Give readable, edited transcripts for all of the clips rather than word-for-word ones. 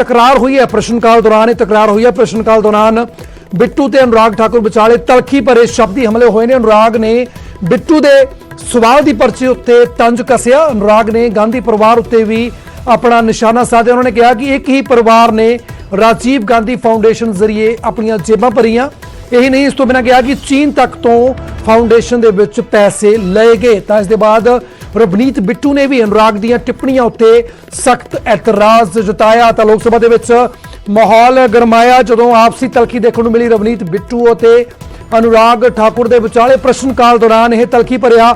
तकरार हुई है प्रश्नकाल दौरान तकरार हुई है प्रश्नकाल दौरान बिट्टू ते अनुराग ठाकुर विचाले तलखी भरे शब्दी हमले हुए ने। अनुराग ने बिट्टू दे सवाल की पर्ची उत्ते तंज कसिया। अनुराग ने गांधी परिवार उत्ते भी अपना निशाना साधे। उन्होंने कहा कि एक ही परिवार ने राजीव गांधी फाउंडेशन जरिए अपन जेबां भरियां। यही नहीं, इस तो बिना कहा कि चीन तक तो फाउंडेशन दे विच पैसे लए गए। तो इसके बाद रवनीत बिट्टू ने भी अनुराग दी टिप्पणियां उत्ते सख्त एतराज जताया। तो लोक सभा दे विच माहौल गरमाया जदों आपसी तलखी देखने को मिली। रवनीत बिट्टू ते अनुराग ठाकुर दे विचाले प्रश्नकाल दौरान यह तलखी भरिया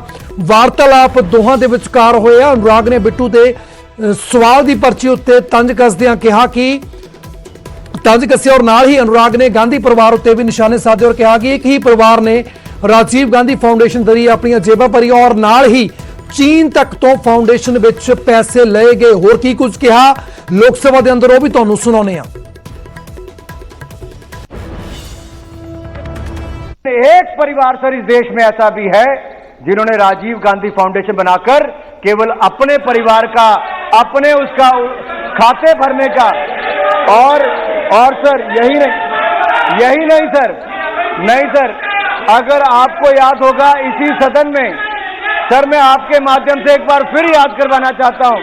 वार्तालाप दोहां दे विचकार होया। अनुराग ने बिट्टू दे सवाल की पर्ची उत्ते तंज कसदियां कहा कि तंज कसिया और नाल ही अनुराग ने गांधी परिवार उत्ते भी निशाने साधे और कहा कि एक ही परिवार ने राजीव गांधी फाउंडेशन जरिए अपनी जेबां भरियां और नाल ही चीन तक तो फाउंडेशन विच पैसे लए गए। होर की कुछ कहा लोक सभा के अंदर, वह भी तुहानूं सुणाउने आ। एक परिवार सर इस देश में ऐसा भी है जिन्होंने राजीव गांधी फाउंडेशन बनाकर केवल अपने परिवार का, अपने उसका खाते भरने का और सर यही नहीं सर, अगर आपको याद होगा इसी सदन में सर, मैं आपके माध्यम से एक बार फिर याद करवाना चाहता हूं,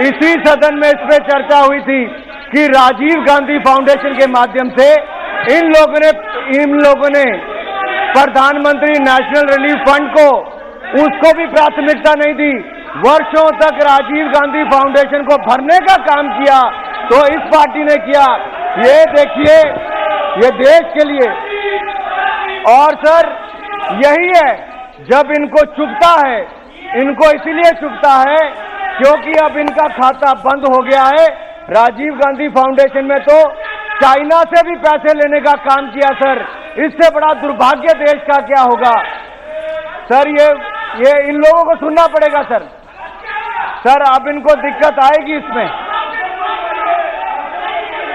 इसी सदन में इस पे चर्चा हुई थी कि राजीव गांधी फाउंडेशन के माध्यम से इन लोगों ने प्रधानमंत्री नेशनल रिलीफ फंड को उसको भी प्राथमिकता नहीं दी। वर्षों तक राजीव गांधी फाउंडेशन को भरने का काम किया तो इस पार्टी ने किया। ये देखिए, ये देश के लिए। और सर यही है, जब इनको चुभता है, इनको इसीलिए चुभता है क्योंकि अब इनका खाता बंद हो गया है। राजीव गांधी फाउंडेशन में तो चाइना से भी पैसे लेने का काम किया सर। इससे बड़ा दुर्भाग्य देश का क्या होगा सर। ये इन लोगों को सुनना पड़ेगा सर, अब इनको दिक्कत आएगी इसमें।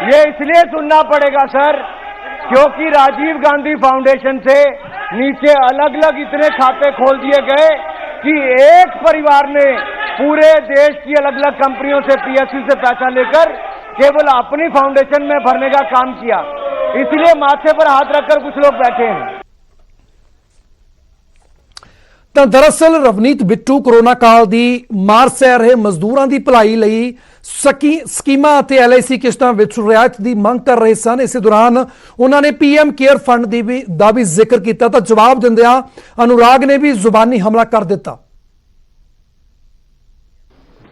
ये इसलिए सुनना पड़ेगा सर क्योंकि राजीव गांधी फाउंडेशन से नीचे अलग अलग इतने खाते खोल दिए गए कि एक परिवार ने पूरे देश की अलग अलग कंपनियों से, पीएसयू से पैसा लेकर केवल अपनी फाउंडेशन में भरने का काम किया। इसलिए माथे पर हाथ रखकर कुछ लोग बैठे हैं। ਤਾਂ दरअसल रवनीत बिट्टू कोरोना काल ਦੀ ਮਾਰ ਸਹਿ ਰਹੇ ਮਜ਼ਦੂਰਾਂ ਦੀ ਭਲਾਈ ਲਈ ਸਕੀਮਾਂ ਅਤੇ LIC ਕਿਸ਼ਤਾਂ ਵਿੱਚ ਰਿਆਇਤ ਦੀ ਮੰਗ ਕਰ ਰਹੇ ਸਨ। ਇਸੇ ਦੌਰਾਨ ਉਹਨਾਂ ਨੇ PM ਕੇਅਰ ਫੰਡ ਦਾ ਵੀ ਜ਼ਿਕਰ ਕੀਤਾ ਤਾਂ ਜਵਾਬ ਦਿੰਦਿਆਂ अनुराग ने भी ਜ਼ੁਬਾਨੀ ਹਮਲਾ ਕਰ ਦਿੱਤਾ।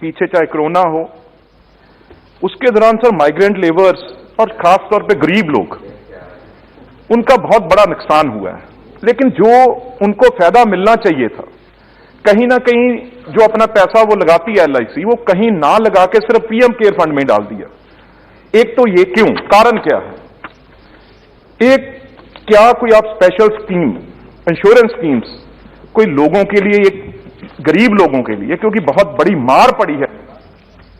पीछे चाहे कोरोना हो, उसके दौरान सर माइग्रेंट लेबर्स और खास तौर पे गरीब लोग, उनका बहुत बड़ा नुकसान हुआ है। लेकिन जो उनको फायदा मिलना चाहिए था, कहीं ना कहीं जो अपना पैसा वो लगाती है LIC, वो कहीं ना लगा के सिर्फ PM केयर फंड में डाल दिया। एक तो ये क्यों, कारण क्या है? एक, क्या कोई आप स्पेशल स्कीम, इंश्योरेंस स्कीम्स कोई लोगों के लिए, एक गरीब लोगों के लिए, क्योंकि बहुत बड़ी मार पड़ी है,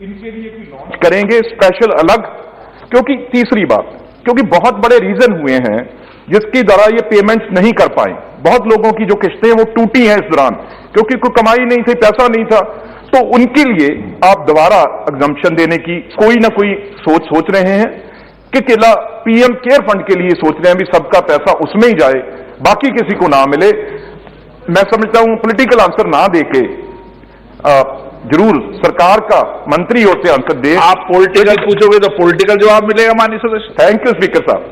इनके लिए कोई लॉन्च करेंगे स्पेशल अलग? क्योंकि तीसरी बात, क्योंकि बहुत बड़े रीजन हुए हैं जिसके द्वारा ये पेमेंट्स नहीं कर पाए। बहुत लोगों की जो किस्तें वो टूटी हैं इस दौरान क्योंकि कोई कमाई नहीं थी, पैसा नहीं था। तो उनके लिए आप दोबारा एग्जम्पशन देने की कोई ना कोई सोच रहे हैं कि केवल PM केयर फंड के लिए सोच रहे हैं भी सबका पैसा उसमें ही जाए, बाकी किसी को ना मिले। मैं समझता हूं पॉलिटिकल आंसर ना देके जरूर सरकार का मंत्री होते आंसर दे। आप पॉलिटिकल पूछोगे तो पॉलिटिकल जवाब मिलेगा माननीय सदस्य। थैंक यू स्पीकर साहब।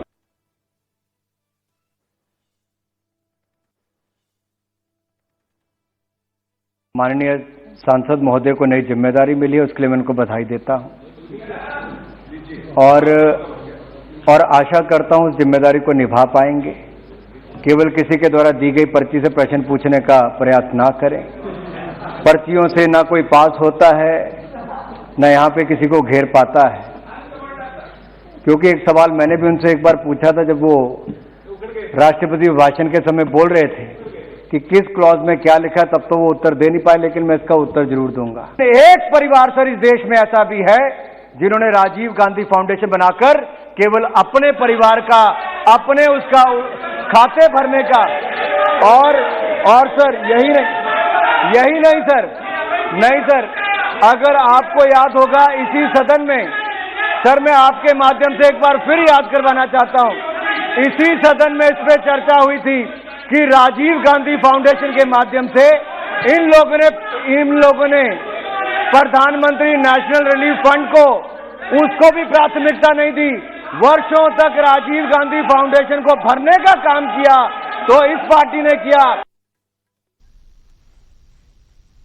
माननीय सांसद महोदय को नई जिम्मेदारी मिली है, उसके लिए मैं उनको बधाई देता हूं और आशा करता हूं उस जिम्मेदारी को निभा पाएंगे। केवल किसी के द्वारा दी गई पर्ची से प्रश्न पूछने का प्रयास ना करें। पर्चियों से ना कोई पास होता है, ना यहां पे किसी को घेर पाता है। क्योंकि एक सवाल मैंने भी उनसे एक बार पूछा था जब वो राष्ट्रपति भाषण के समय बोल रहे थे कि किस क्लॉज में क्या लिखा है, तब तो वो उत्तर दे नहीं पाए, लेकिन मैं इसका उत्तर जरूर दूंगा। एक परिवार सर इस देश में ऐसा भी है जिन्होंने राजीव गांधी फाउंडेशन बनाकर केवल अपने परिवार का, अपने उसका खाते भरने का और सर यही नहीं सर, अगर आपको याद होगा इसी सदन में सर मैं आपके माध्यम से एक बार फिर याद करवाना चाहता हूं, इसी सदन में इस पे चर्चा हुई थी कि राजीव गांधी फाउंडेशन के माध्यम से इन लोगों ने प्रधानमंत्री नेशनल रिलीफ फंड को उसको भी प्राथमिकता नहीं दी, वर्षों तक राजीव गांधी फाउंडेशन को भरने का काम किया, तो इस पार्टी ने किया।